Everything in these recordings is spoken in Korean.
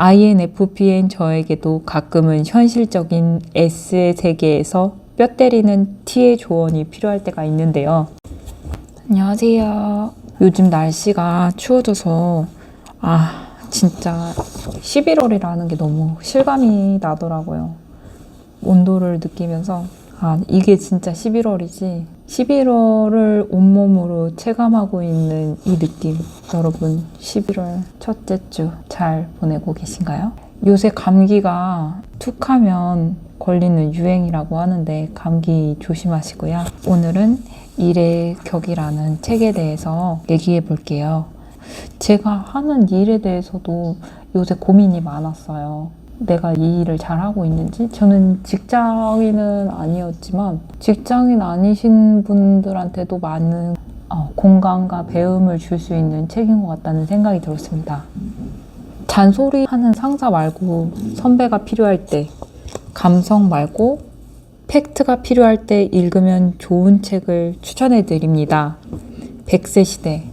INFP인 저에게도 가끔은 현실적인 S의 세계에서 뼈 때리는 T의 조언이 필요할 때가 있는데요. 안녕하세요. 요즘 날씨가 추워져서 진짜 11월이라는 게 너무 실감이 나더라고요. 온도를 느끼면서 이게 진짜 11월이지. 11월을 온몸으로 체감하고 있는 이 느낌. 여러분 11월 첫째 주 잘 보내고 계신가요? 요새 감기가 툭하면 걸리는 유행이라고 하는데 감기 조심하시고요. 오늘은 일의 격이라는 책에 대해서 얘기해 볼게요. 제가 하는 일에 대해서도 요새 고민이 많았어요. 내가 이 일을 잘하고 있는지? 저는 직장인은 아니었지만 직장인 아니신 분들한테도 많은 공감과 배움을 줄 수 있는 책인 것 같다는 생각이 들었습니다. 잔소리하는 상사 말고 선배가 필요할 때, 감성 말고 팩트가 필요할 때 읽으면 좋은 책을 추천해 드립니다. 100세 시대.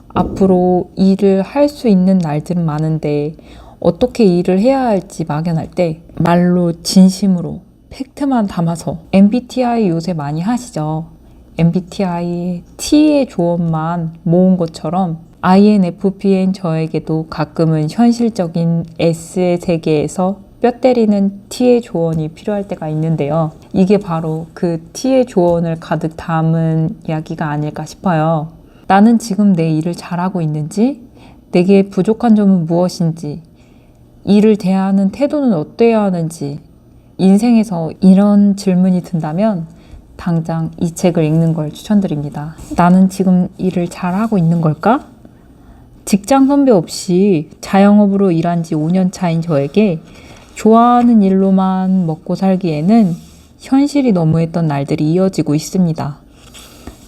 앞으로 일을 할 수 있는 날들은 많은데 어떻게 일을 해야 할지 막연할 때 말로 진심으로 팩트만 담아서 MBTI 요새 많이 하시죠? MBTI T의 조언만 모은 것처럼 INFP인 저에게도 가끔은 현실적인 S의 세계에서 뼈 때리는 T의 조언이 필요할 때가 있는데요. 이게 바로 그 T의 조언을 가득 담은 이야기가 아닐까 싶어요. 나는 지금 내 일을 잘하고 있는지, 내게 부족한 점은 무엇인지, 일을 대하는 태도는 어때야 하는지, 인생에서 이런 질문이 든다면 당장 이 책을 읽는 걸 추천드립니다. 나는 지금 일을 잘하고 있는 걸까? 직장 선배 없이 자영업으로 일한 지 5년 차인 저에게 좋아하는 일로만 먹고 살기에는 현실이 너무했던 날들이 이어지고 있습니다.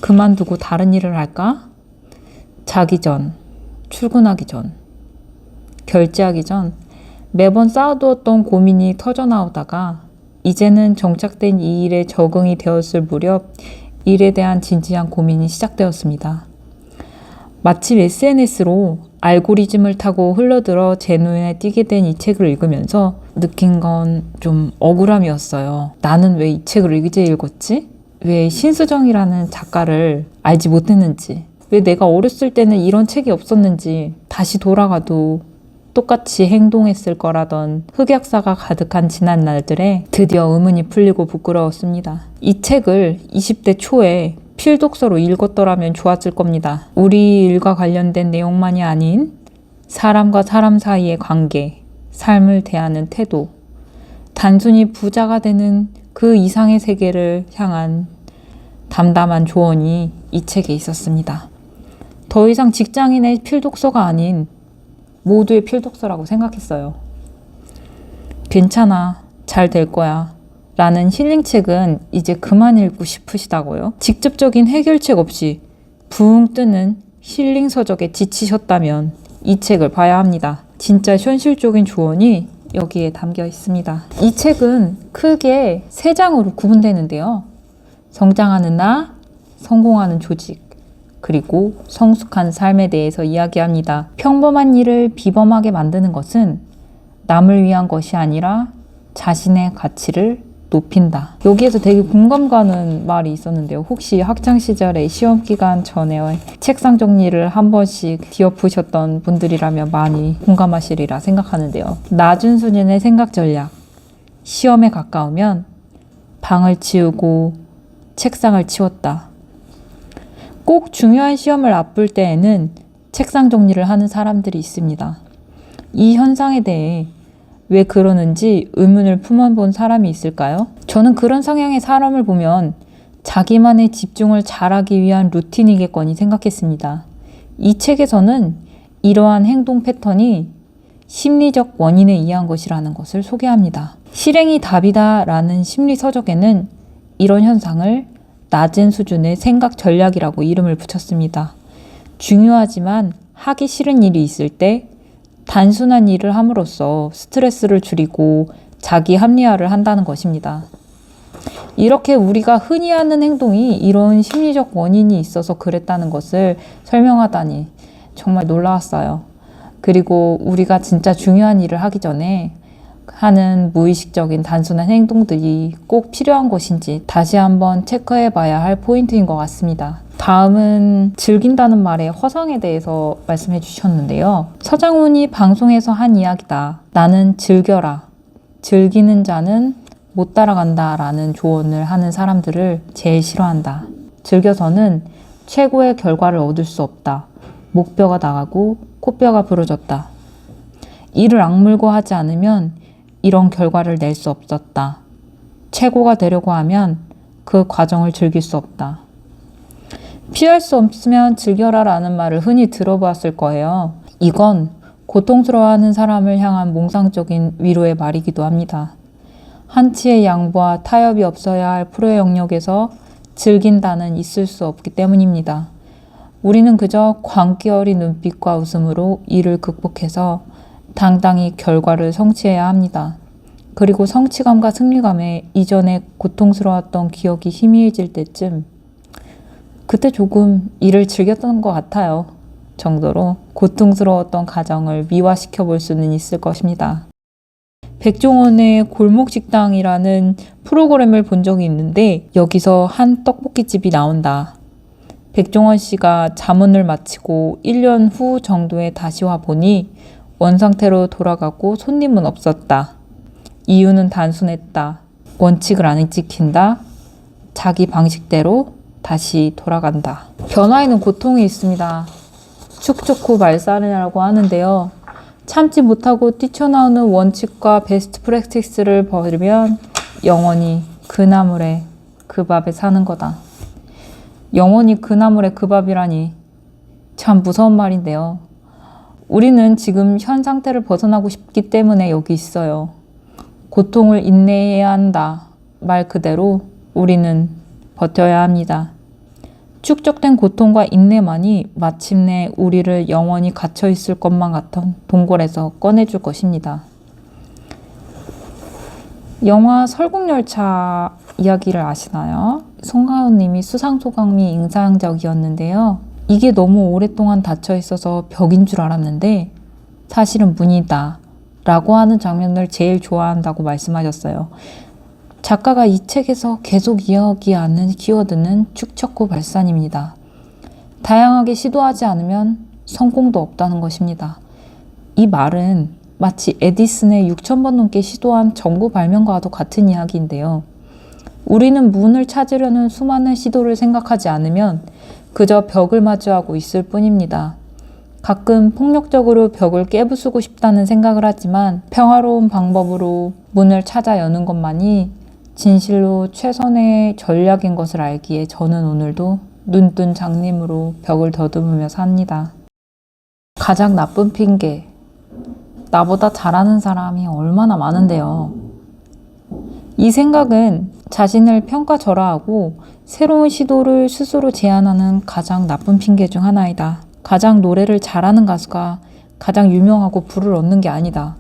그만두고 다른 일을 할까? 자기 전, 출근하기 전, 결제하기 전 매번 쌓아두었던 고민이 터져나오다가 이제는 정착된 이 일에 적응이 되었을 무렵 일에 대한 진지한 고민이 시작되었습니다. 마침 SNS로 알고리즘을 타고 흘러들어 제 눈에 띄게 된 이 책을 읽으면서 느낀 건 좀 억울함이었어요. 나는 왜 이 책을 이제 읽었지? 왜 신수정이라는 작가를 알지 못했는지, 왜 내가 어렸을 때는 이런 책이 없었는지, 다시 돌아가도 똑같이 행동했을 거라던 흑역사가 가득한 지난 날들에 드디어 의문이 풀리고 부끄러웠습니다. 이 책을 20대 초에 필독서로 읽었더라면 좋았을 겁니다. 우리 일과 관련된 내용만이 아닌 사람과 사람 사이의 관계, 삶을 대하는 태도, 단순히 부자가 되는 그 이상의 세계를 향한 담담한 조언이 이 책에 있었습니다. 더 이상 직장인의 필독서가 아닌 모두의 필독서라고 생각했어요. 괜찮아, 잘 될 거야 라는 힐링책은 이제 그만 읽고 싶으시다고요? 직접적인 해결책 없이 붕 뜨는 힐링 서적에 지치셨다면 이 책을 봐야 합니다. 진짜 현실적인 조언이 여기에 담겨 있습니다. 이 책은 크게 3장으로 구분되는데요. 성장하는 나, 성공하는 조직, 그리고 성숙한 삶에 대해서 이야기합니다. 평범한 일을 비범하게 만드는 것은 남을 위한 것이 아니라 자신의 가치를 높인다. 여기에서 되게 공감 가는 말이 있었는데요. 혹시 학창시절에 시험기간 전에 책상 정리를 한 번씩 뒤엎으셨던 분들이라면 많이 공감하시리라 생각하는데요. 낮은 수준의 생각 전략. 시험에 가까우면 방을 치우고 책상을 치웠다. 꼭 중요한 시험을 앞둘 때에는 책상 정리를 하는 사람들이 있습니다. 이 현상에 대해 왜 그러는지 의문을 품어본 사람이 있을까요? 저는 그런 성향의 사람을 보면 자기만의 집중을 잘하기 위한 루틴이겠거니 생각했습니다. 이 책에서는 이러한 행동 패턴이 심리적 원인에 의한 것이라는 것을 소개합니다. 실행이 답이다 라는 심리 서적에는 이런 현상을 낮은 수준의 생각 전략이라고 이름을 붙였습니다. 중요하지만 하기 싫은 일이 있을 때 단순한 일을 함으로써 스트레스를 줄이고 자기 합리화를 한다는 것입니다. 이렇게 우리가 흔히 하는 행동이 이런 심리적 원인이 있어서 그랬다는 것을 설명하다니 정말 놀라웠어요. 그리고 우리가 진짜 중요한 일을 하기 전에 하는 무의식적인 단순한 행동들이 꼭 필요한 것인지 다시 한번 체크해 봐야 할 포인트인 것 같습니다. 다음은 즐긴다는 말의 허상에 대해서 말씀해 주셨는데요. 서장훈이 방송에서 한 이야기다. 나는 즐겨라. 즐기는 자는 못 따라간다 라는 조언을 하는 사람들을 제일 싫어한다. 즐겨서는 최고의 결과를 얻을 수 없다. 목뼈가 나가고 코뼈가 부러졌다. 이를 악물고 하지 않으면 이런 결과를 낼 수 없었다. 최고가 되려고 하면 그 과정을 즐길 수 없다. 피할 수 없으면 즐겨라 라는 말을 흔히 들어보았을 거예요. 이건 고통스러워하는 사람을 향한 몽상적인 위로의 말이기도 합니다. 한치의 양보와 타협이 없어야 할 프로의 영역에서 즐긴다는 있을 수 없기 때문입니다. 우리는 그저 광기 어린 눈빛과 웃음으로 이를 극복해서 당당히 결과를 성취해야 합니다. 그리고 성취감과 승리감에 이전에 고통스러웠던 기억이 희미해질 때쯤 그때 조금 일을 즐겼던 것 같아요. 정도로 고통스러웠던 가정을 미화시켜 볼 수는 있을 것입니다. 백종원의 골목식당이라는 프로그램을 본 적이 있는데 여기서 한 떡볶이집이 나온다. 백종원 씨가 자문을 마치고 1년 후 정도에 다시 와보니 원상태로 돌아가고 손님은 없었다. 이유는 단순했다. 원칙을 안 지킨다. 자기 방식대로 다시 돌아간다. 변화에는 고통이 있습니다. 축 좋고 말살이라고 하는데요. 참지 못하고 뛰쳐나오는 원칙과 베스트 프랙티스를 버리면 영원히 그 나물에 그 밥에 사는 거다. 영원히 그 나물에 그 밥이라니 참 무서운 말인데요. 우리는 지금 현 상태를 벗어나고 싶기 때문에 여기 있어요. 고통을 인내해야 한다. 말 그대로 우리는 버텨야 합니다. 축적된 고통과 인내만이 마침내 우리를 영원히 갇혀 있을 것만 같은 동굴에서 꺼내줄 것입니다. 영화 설국열차 이야기를 아시나요? 송가연 님이 수상소감이 인상적이었는데요. 이게 너무 오랫동안 닫혀 있어서 벽인 줄 알았는데 사실은 문이다 라고 하는 장면을 제일 좋아한다고 말씀하셨어요. 작가가 이 책에서 계속 이야기하는 키워드는 축적고 발산입니다. 다양하게 시도하지 않으면 성공도 없다는 것입니다. 이 말은 마치 에디슨의 6,000번 넘게 시도한 전구 발명과도 같은 이야기인데요. 우리는 문을 찾으려는 수많은 시도를 생각하지 않으면 그저 벽을 마주하고 있을 뿐입니다. 가끔 폭력적으로 벽을 깨부수고 싶다는 생각을 하지만 평화로운 방법으로 문을 찾아 여는 것만이 진실로 최선의 전략인 것을 알기에 저는 오늘도 눈뜬 장님으로 벽을 더듬으며 삽니다. 가장 나쁜 핑계. 나보다 잘하는 사람이 얼마나 많은데요. 이 생각은 자신을 평가절하하고 새로운 시도를 스스로 제안하는 가장 나쁜 핑계 중 하나이다. 가장 노래를 잘하는 가수가 가장 유명하고 부를 얻는 게 아니다.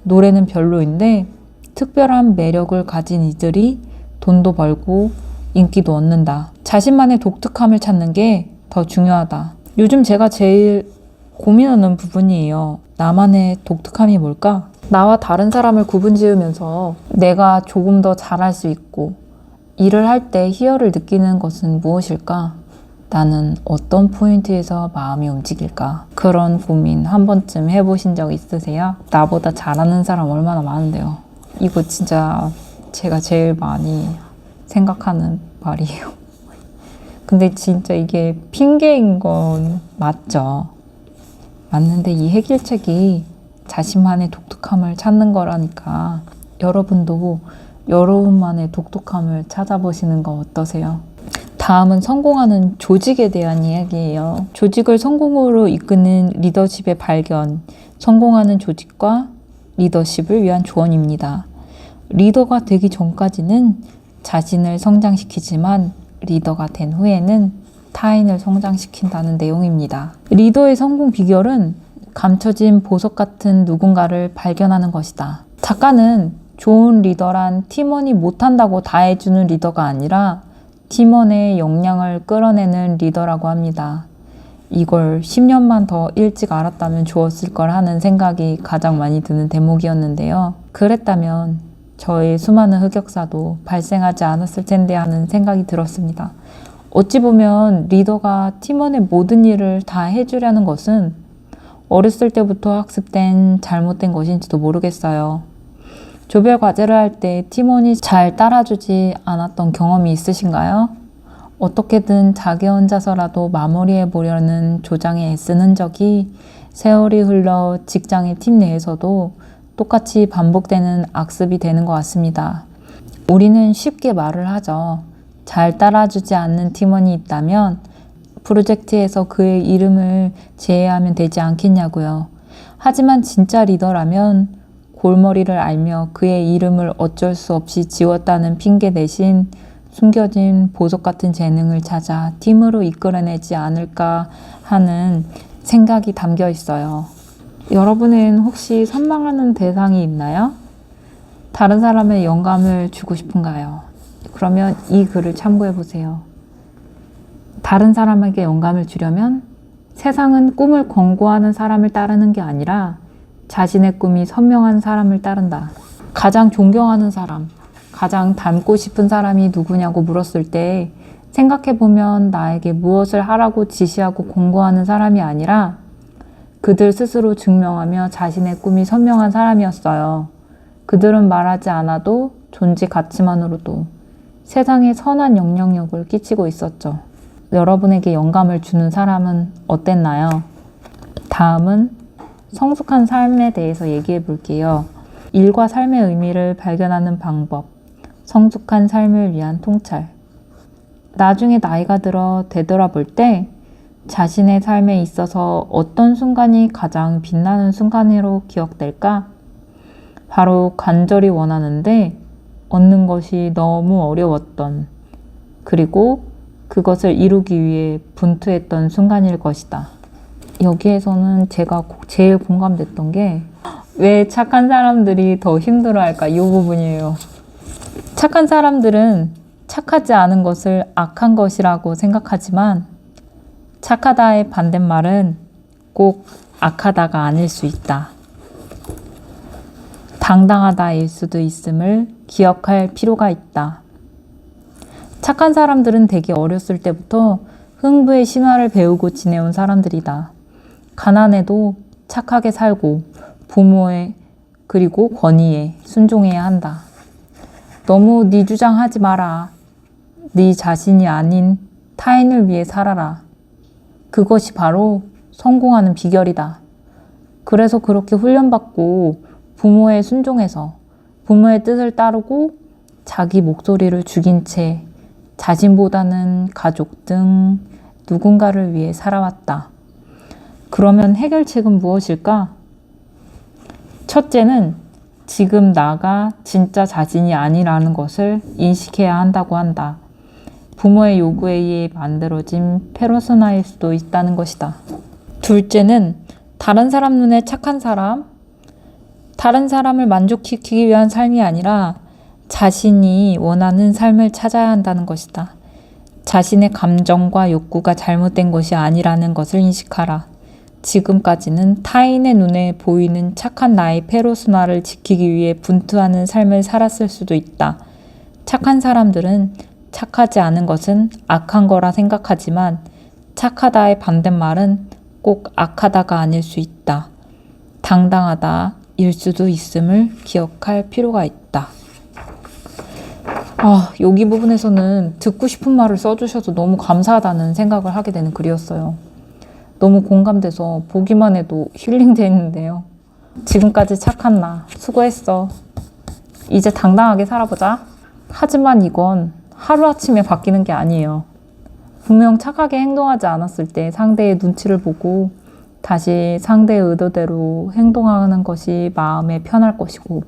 노래는 별로인데 특별한 매력을 가진 이들이 돈도 벌고 인기도 얻는다. 자신만의 독특함을 찾는 게 더 중요하다. 요즘 제가 제일 고민하는 부분이에요. 나만의 독특함이 뭘까? 나와 다른 사람을 구분 지으면서 내가 조금 더 잘할 수 있고 일을 할 때 희열을 느끼는 것은 무엇일까? 나는 어떤 포인트에서 마음이 움직일까? 그런 고민 한 번쯤 해보신 적 있으세요? 나보다 잘하는 사람 얼마나 많은데요. 이거 진짜 제가 제일 많이 생각하는 말이에요. 근데 진짜 이게 핑계인 건 맞죠. 맞는데 이 해결책이 자신만의 독특함을 찾는 거라니까 여러분도 여러분만의 독특함을 찾아보시는 거 어떠세요? 다음은 성공하는 조직에 대한 이야기예요. 조직을 성공으로 이끄는 리더십의 발견, 성공하는 조직과 리더십을 위한 조언입니다. 리더가 되기 전까지는 자신을 성장시키지만 리더가 된 후에는 타인을 성장시킨다는 내용입니다. 리더의 성공 비결은 감춰진 보석 같은 누군가를 발견하는 것이다. 작가는 좋은 리더란 팀원이 못한다고 다 해주는 리더가 아니라 팀원의 역량을 끌어내는 리더라고 합니다. 이걸 10년만 더 일찍 알았다면 좋았을 걸 하는 생각이 가장 많이 드는 대목이었는데요. 그랬다면 저의 수많은 흑역사도 발생하지 않았을 텐데 하는 생각이 들었습니다. 어찌 보면 리더가 팀원의 모든 일을 다 해주려는 것은 어렸을 때부터 학습된 잘못된 것인지도 모르겠어요. 조별 과제를 할 때 팀원이 잘 따라주지 않았던 경험이 있으신가요? 어떻게든 자기 혼자서라도 마무리해 보려는 조장에 애쓴 흔적이 세월이 흘러 직장의 팀 내에서도 똑같이 반복되는 악습이 되는 것 같습니다. 우리는 쉽게 말을 하죠. 잘 따라주지 않는 팀원이 있다면 프로젝트에서 그의 이름을 제외하면 되지 않겠냐고요. 하지만 진짜 리더라면 골머리를 알며 그의 이름을 어쩔 수 없이 지웠다는 핑계 대신 숨겨진 보석 같은 재능을 찾아 팀으로 이끌어내지 않을까 하는 생각이 담겨 있어요. 여러분은 혹시 선망하는 대상이 있나요? 다른 사람의 영감을 주고 싶은가요? 그러면 이 글을 참고해 보세요. 다른 사람에게 영감을 주려면 세상은 꿈을 권고하는 사람을 따르는 게 아니라 자신의 꿈이 선명한 사람을 따른다. 가장 존경하는 사람, 가장 닮고 싶은 사람이 누구냐고 물었을 때 생각해보면 나에게 무엇을 하라고 지시하고 권고하는 사람이 아니라 그들 스스로 증명하며 자신의 꿈이 선명한 사람이었어요. 그들은 말하지 않아도 존재 가치만으로도 세상에 선한 영향력을 끼치고 있었죠. 여러분에게 영감을 주는 사람은 어땠나요? 다음은 성숙한 삶에 대해서 얘기해 볼게요. 일과 삶의 의미를 발견하는 방법, 성숙한 삶을 위한 통찰. 나중에 나이가 들어 되돌아볼 때 자신의 삶에 있어서 어떤 순간이 가장 빛나는 순간으로 기억될까? 바로 간절히 원하는데 얻는 것이 너무 어려웠던, 그리고 그것을 이루기 위해 분투했던 순간일 것이다. 여기에서는 제가 제일 공감됐던 게 왜 착한 사람들이 더 힘들어할까? 이 부분이에요. 착한 사람들은 착하지 않은 것을 악한 것이라고 생각하지만 착하다의 반대말은 꼭 악하다가 아닐 수 있다. 당당하다일 수도 있음을 기억할 필요가 있다. 착한 사람들은 되게 어렸을 때부터 흥부의 신화를 배우고 지내온 사람들이다. 가난해도 착하게 살고 부모의 그리고 권위에 순종해야 한다. 너무 네 주장하지 마라. 네 자신이 아닌 타인을 위해 살아라. 그것이 바로 성공하는 비결이다. 그래서 그렇게 훈련받고 부모에 순종해서 부모의 뜻을 따르고 자기 목소리를 죽인 채 자신보다는 가족 등 누군가를 위해 살아왔다. 그러면 해결책은 무엇일까? 첫째는 지금 나가 진짜 자신이 아니라는 것을 인식해야 한다고 한다. 부모의 요구에 의해 만들어진 페르소나일 수도 있다는 것이다. 둘째는 다른 사람 눈에 착한 사람, 다른 사람을 만족시키기 위한 삶이 아니라 자신이 원하는 삶을 찾아야 한다는 것이다. 자신의 감정과 욕구가 잘못된 것이 아니라는 것을 인식하라. 지금까지는 타인의 눈에 보이는 착한 나의 페르소나를 지키기 위해 분투하는 삶을 살았을 수도 있다. 착한 사람들은 착하지 않은 것은 악한 거라 생각하지만 착하다의 반대말은 꼭 악하다가 아닐 수 있다. 당당하다 일 수도 있음을 기억할 필요가 있다. 여기 부분에서는 듣고 싶은 말을 써주셔서 너무 감사하다는 생각을 하게 되는 글이었어요. 너무 공감돼서 보기만 해도 힐링되는데요. 지금까지 착한 나 수고했어. 이제 당당하게 살아보자. 하지만 이건 하루아침에 바뀌는 게 아니에요. 분명 착하게 행동하지 않았을 때 상대의 눈치를 보고 다시 상대의 의도대로 행동하는 것이 마음에 편할 것이고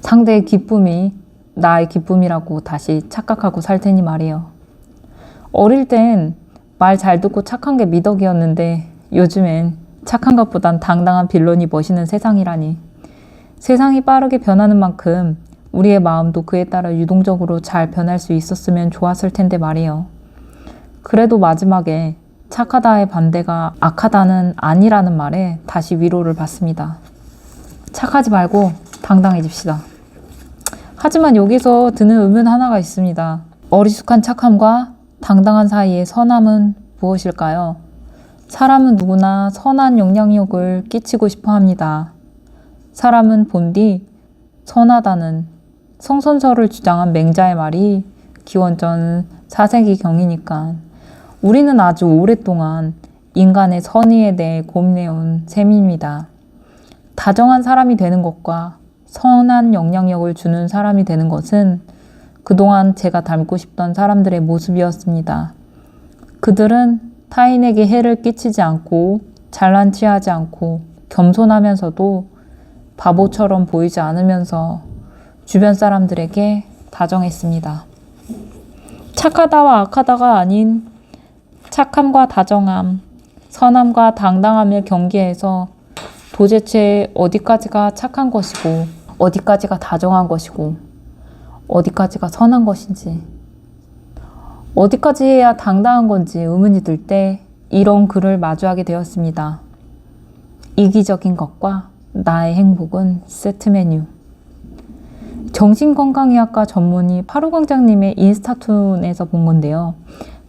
상대의 기쁨이 나의 기쁨이라고 다시 착각하고 살 테니 말이에요. 어릴 땐 말 잘 듣고 착한 게 미덕이었는데 요즘엔 착한 것보단 당당한 빌런이 멋있는 세상이라니. 세상이 빠르게 변하는 만큼 우리의 마음도 그에 따라 유동적으로 잘 변할 수 있었으면 좋았을 텐데 말이에요. 그래도 마지막에 착하다의 반대가 악하다는 아니라는 말에 다시 위로를 받습니다. 착하지 말고 당당해집시다. 하지만 여기서 드는 의문 하나가 있습니다. 어리숙한 착함과 당당한 사이의 선함은 무엇일까요? 사람은 누구나 선한 영향력을 끼치고 싶어 합니다. 사람은 본디 선하다는 성선설을 주장한 맹자의 말이 기원전 4세기경이니까 우리는 아주 오랫동안 인간의 선의에 대해 고민해온 셈입니다. 다정한 사람이 되는 것과 선한 영향력을 주는 사람이 되는 것은 그동안 제가 닮고 싶던 사람들의 모습이었습니다. 그들은 타인에게 해를 끼치지 않고 잘난 체하지 않고 겸손하면서도 바보처럼 보이지 않으면서 주변 사람들에게 다정했습니다. 착하다와 악하다가 아닌 착함과 다정함, 선함과 당당함을 경계해서 도대체 어디까지가 착한 것이고 어디까지가 다정한 것이고 어디까지가 선한 것인지 어디까지 해야 당당한 건지 의문이 들 때 이런 글을 마주하게 되었습니다. 이기적인 것과 나의 행복은 세트 메뉴. 정신건강의학과 전문의 파루광장님의 인스타툰에서 본 건데요.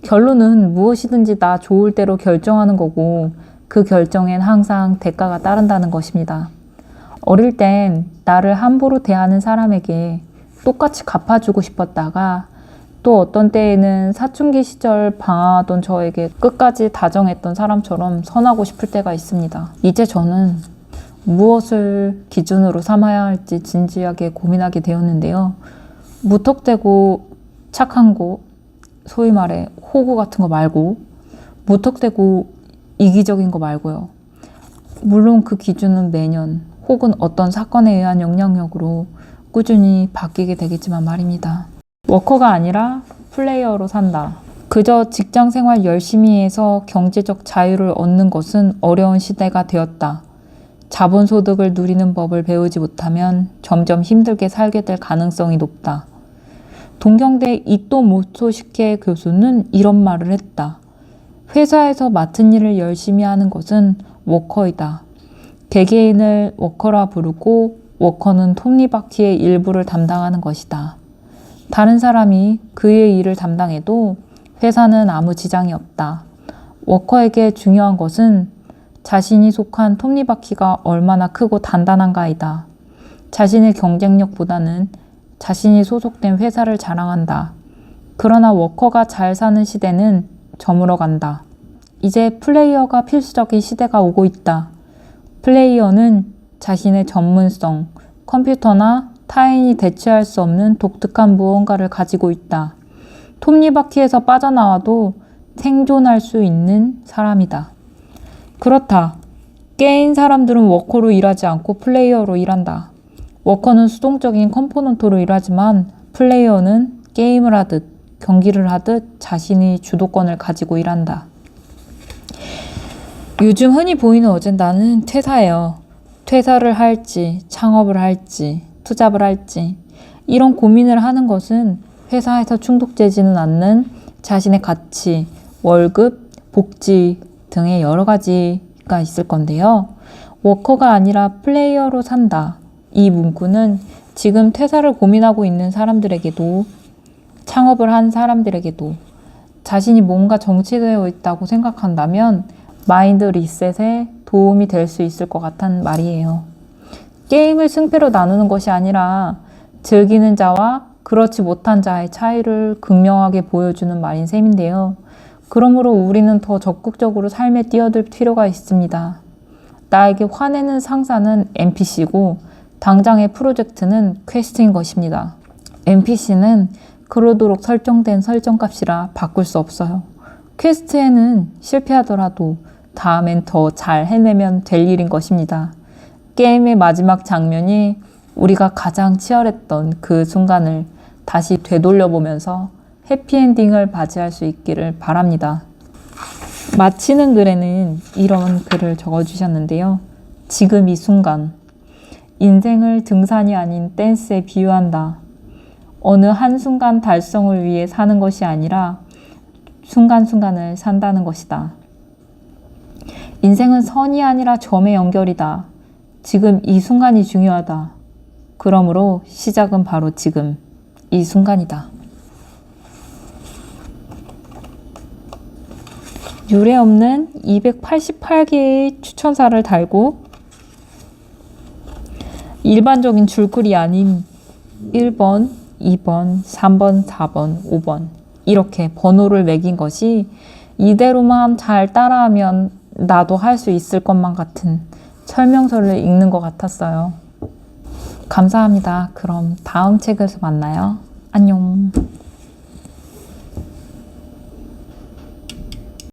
결론은 무엇이든지 나 좋을 대로 결정하는 거고 그 결정엔 항상 대가가 따른다는 것입니다. 어릴 땐 나를 함부로 대하는 사람에게 똑같이 갚아주고 싶었다가 또 어떤 때에는 사춘기 시절 방황하던 저에게 끝까지 다정했던 사람처럼 선하고 싶을 때가 있습니다. 이제 저는 무엇을 기준으로 삼아야 할지 진지하게 고민하게 되었는데요. 무턱대고 착한 거, 소위 말해 호구 같은 거 말고 무턱대고 이기적인 거 말고요. 물론 그 기준은 매년 혹은 어떤 사건에 의한 영향력으로 꾸준히 바뀌게 되겠지만 말입니다. 워커가 아니라 플레이어로 산다. 그저 직장 생활 열심히 해서 경제적 자유를 얻는 것은 어려운 시대가 되었다. 자본소득을 누리는 법을 배우지 못하면 점점 힘들게 살게 될 가능성이 높다. 동경대 이토 모토시케 교수는 이런 말을 했다. 회사에서 맡은 일을 열심히 하는 것은 워커이다. 개개인을 워커라 부르고 워커는 톱니바퀴의 일부를 담당하는 것이다. 다른 사람이 그의 일을 담당해도 회사는 아무 지장이 없다. 워커에게 중요한 것은 자신이 속한 톱니바퀴가 얼마나 크고 단단한가이다. 자신의 경쟁력보다는 자신이 소속된 회사를 자랑한다. 그러나 워커가 잘 사는 시대는 저물어 간다. 이제 플레이어가 필수적인 시대가 오고 있다. 플레이어는 자신의 전문성, 컴퓨터나 타인이 대체할 수 없는 독특한 무언가를 가지고 있다. 톱니바퀴에서 빠져나와도 생존할 수 있는 사람이다. 그렇다. 깨인 사람들은 워커로 일하지 않고 플레이어로 일한다. 워커는 수동적인 컴포넌트로 일하지만 플레이어는 게임을 하듯 경기를 하듯 자신이 주도권을 가지고 일한다. 요즘 흔히 보이는 어젠다는 퇴사예요. 퇴사를 할지, 창업을 할지, 투잡을 할지 이런 고민을 하는 것은 회사에서 충족되지는 않는 자신의 가치, 월급, 복지 등의 여러 가지가 있을 건데요. 워커가 아니라 플레이어로 산다. 이 문구는 지금 퇴사를 고민하고 있는 사람들에게도 창업을 한 사람들에게도 자신이 뭔가 정체되어 있다고 생각한다면 마인드 리셋에 도움이 될 수 있을 것 같단 말이에요. 게임을 승패로 나누는 것이 아니라 즐기는 자와 그렇지 못한 자의 차이를 극명하게 보여주는 말인 셈인데요. 그러므로 우리는 더 적극적으로 삶에 뛰어들 필요가 있습니다. 나에게 화내는 상사는 NPC고 당장의 프로젝트는 퀘스트인 것입니다. NPC는 그러도록 설정된 설정값이라 바꿀 수 없어요. 퀘스트에는 실패하더라도 다음엔 더 잘 해내면 될 일인 것입니다. 게임의 마지막 장면이 우리가 가장 치열했던 그 순간을 다시 되돌려보면서 해피엔딩을 맞이할 수 있기를 바랍니다. 마치는 글에는 이런 글을 적어주셨는데요. 지금 이 순간, 인생을 등산이 아닌 댄스에 비유한다. 어느 한순간 달성을 위해 사는 것이 아니라 순간순간을 산다는 것이다. 인생은 선이 아니라 점의 연결이다. 지금 이 순간이 중요하다. 그러므로 시작은 바로 지금 이 순간이다. 유례 없는 288개의 추천사를 달고 일반적인 줄글이 아닌 1번, 2번, 3번, 4번, 5번 이렇게 번호를 매긴 것이 이대로만 잘 따라하면 나도 할 수 있을 것만 같은 설명서를 읽는 것 같았어요. 감사합니다. 그럼 다음 책에서 만나요. 안녕.